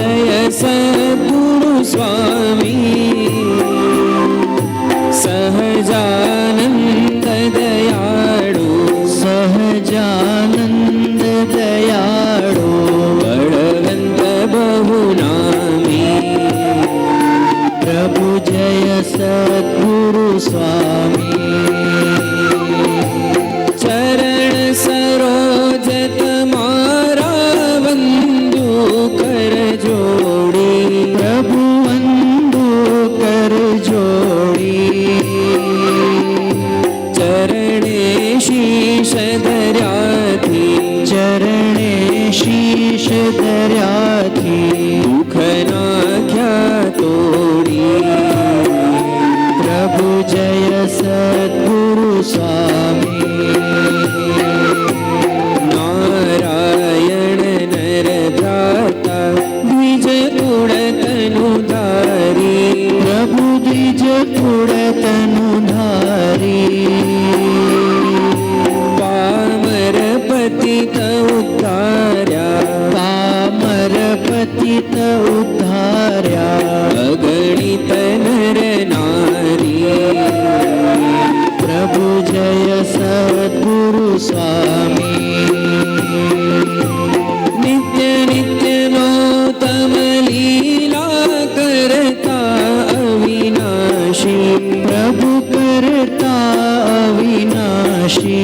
जय सद्गुरु स्वामी सहजानंद दयाळु सहजानंद दयाळु बळवंत बहुनामी प्रभु जय सद्गुरु स्वामी चरण सरोज तुम्हारा वंदू कर जोड़ी प्रभु वंदू कर जोड़ी चरणे शीश धर्याथी चरणे शीश धर्याथी दुख नाख्या तोड़ी प्रभु जय सद्गुरु स्वामी नारायण नर भ्राता द्विज कुड़तनुधारी प्रभु द्विज कुड़तनुधारी पामर पतित उद्धार्या पामर पतित उद्धार्या अगणित नर नारी प्रभु जय सद्गुरु स्वामी नित्य नित्य नौतम लीला करता अविनाशी प्रभु करता अविनाशी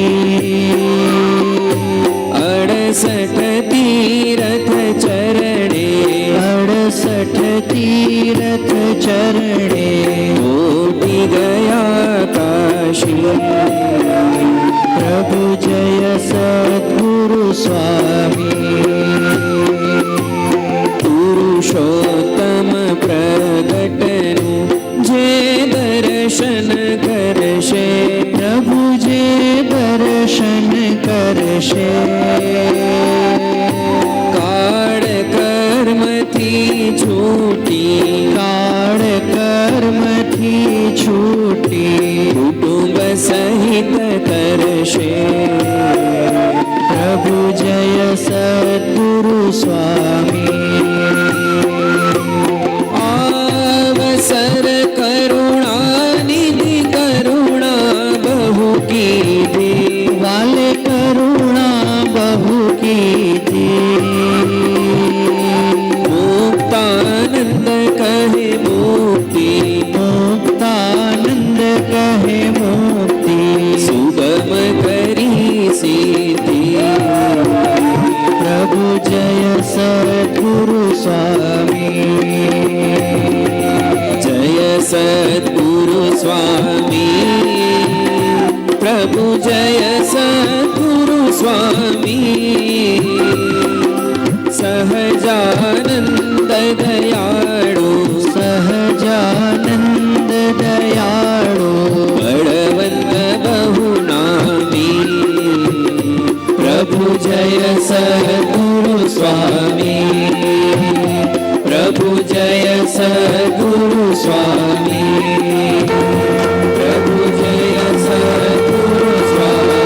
68 तीरथ चरणे 68 तीरथ चरणे कोटि गया काशी प्रभु जय सद्गुरु स्वामी पुरुषोत्तम प्रगटनु जे दर्शन करशे प्रभु जे दर्शन करशे काळ कर्म थी छूटी काळ कर्म थी छूटी कुटुंब सहित करशे प्रभु जय सद्गुरु स्वामी आवसर करुणा निधि करुणा बहु कीधी वाले करुणा बहु कीधी मुक्तानंद कहे मुक्ति मुक्तानंद कहे मुक्ति सुगम करी सीधी प्रभु जय सद्गुरु स्वामी जय सद्गुरु स्वामी प्रभु जय सद्गुरु स्वामी सहजानंद दयाळु सहजानंद दयाळु बळवंत बहुनामी प्रभु जय सद्गुरु स्वामी प्रभु जय सद्गुरु स्वामी प्रभु जय सद्गुरु स्वामी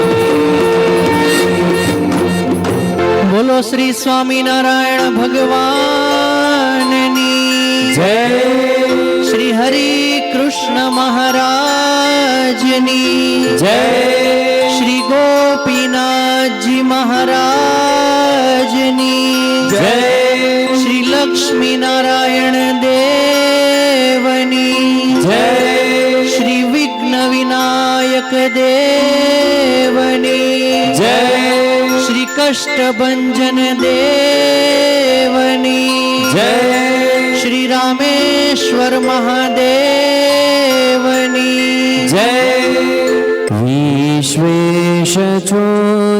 बोलो श्री स्वामीनारायण भगवाननी जय श्री हरि कृष्ण महाराजनी जय श्री गोपीनाथ जी महाराजनी जय श्री लक्ष्मी नारायण देवनी जय श्री विघ्न विनायक देवनी जय श्री कष्टभंजन देवनी जय श्री रामेश्वर महादेवनी जय विश्वेश छो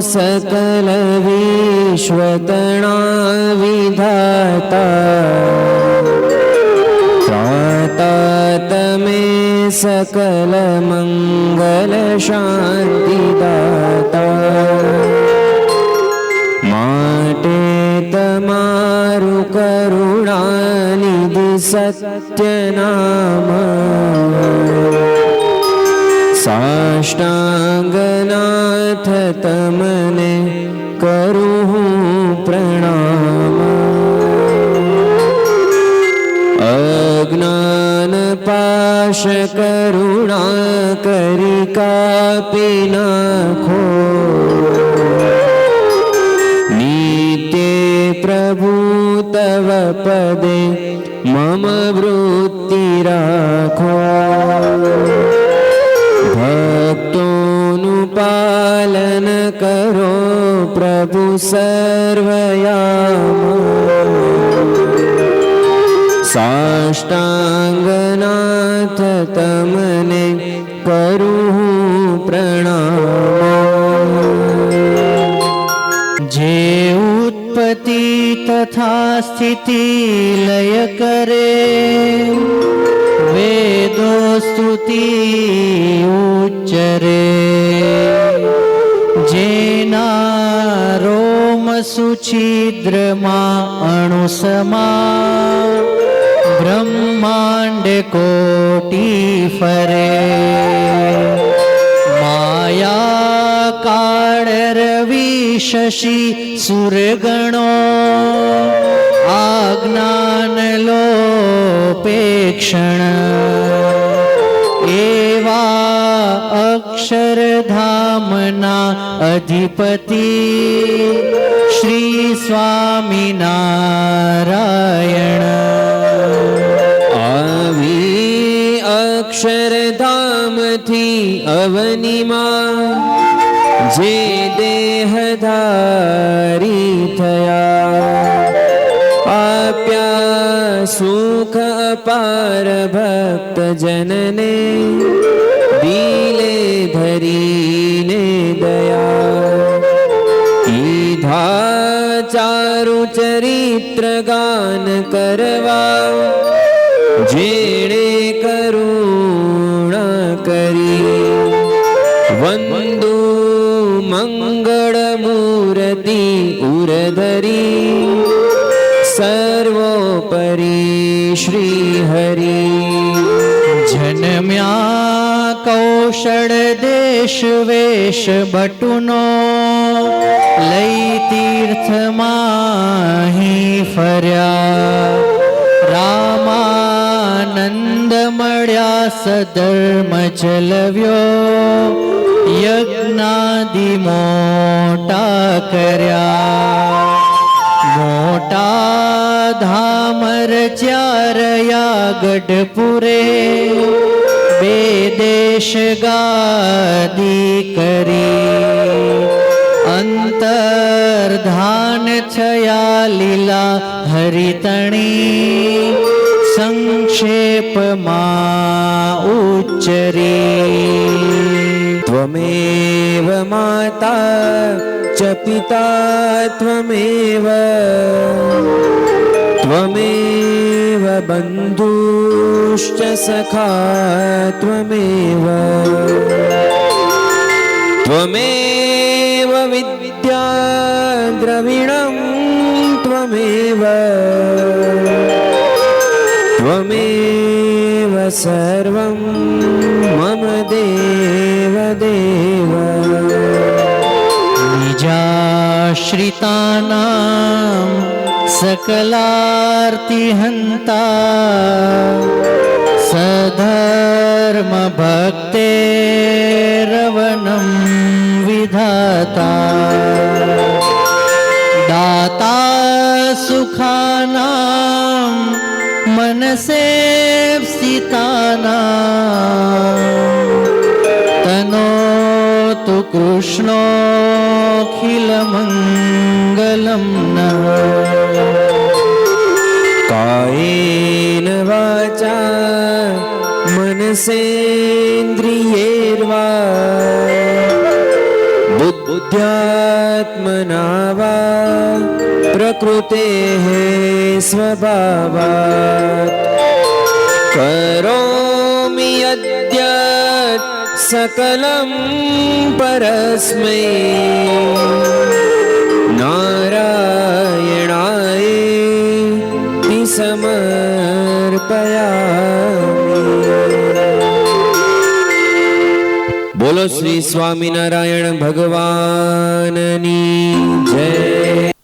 सकल विश्वतणा विधाता त्राता तमे सकल मंगल शांति दाता माटे तमारु करुणा निधि सत्य नाम साष्टांगनाथ तमने करूं प्रणाम પાશ કરુણા કરી કાપી નાખો. નિત્ય પ્રભુ તવ પદે મમ વૃત્તિ રાખો. ભક્તોનું પાલન કરો પ્રભુ સર્વયામ. સાષ્ટાંગનાથ તમને કરું પ્રણામ. જે ઉત્પત્તિ તથા સ્થિતિ લય કરે, વેદો સ્તુતિ ઉચ્ચરે. જેના રોમ સુછિદ્રમાં અણુસમા, બ્રહ્માંડ કોટી ફરે. માયા કાળ રવિ શશી સુરગણો, આજ્ઞાન લોપેક્ષણ. એવા અક્ષરધામના અધિપતિ શ્રી સ્વામિનારાયણ. આવી અક્ષરધામથી અવનીમાં જે દેહધારી થયા, આપ્યા સુખ અપાર ભક્ત જનને, દિલે ધરીને દયા. કીધા ચારુ ચરિત્ર ગાન કરવા, જેણે કરુણા કરી. વંદુ મંગળ મૂર્તિ ઉરધરી, સર્વોપરી શ્રી હરિ. જન્મ્યા કૌશળ દેશ વેશ બટુનો, લઈ તીર્થમાં ફર્યા. રામાનંદ મળ્યા સધર્મ ચલવ્યો, યજ્ઞાદિ મોટા કર્યા. મોટા ધામ રચ્યા રહ્યા ગઢપુરે, બે દેશ ગાદી કરી. અંતર્ધાન થયા લીલા હરિતણી, સંક્ષેપમાં ઉચ્ચરી. ત્વમેવ માતા ચ પિતા ત્વમેવ, ત્વમેવ બંધુશ્ચ સખા ત્વમેવ, ત્વમેવ વિદ્યા દ્રવિણં ત્વમેવ, ત્વમેવ સર્વં મમ દેવ દેવ. નિજાશ્રિતાનાં સકલાર્તિહંતા, સધર્મ ભક્તેરવનં વિધાતા. દાતા સુખાનાં મનસેપ્સિતાનાં, તનોતુ કૃષ્ણોખિલમંગલં નઃ. કાયેન વાચા મનસેન્દ્રિયૈર્વા, બુદ્ધ્યાત્મના વા પ્રકૃતેઃ સ્વભાવાत्. કરોમિ યદ્યत् સકલં પરસ્મૈ, નારાયણાય સમર્પયામિ. બોલો શ્રી સ્વામિનારાયણ ભગવાનની જય.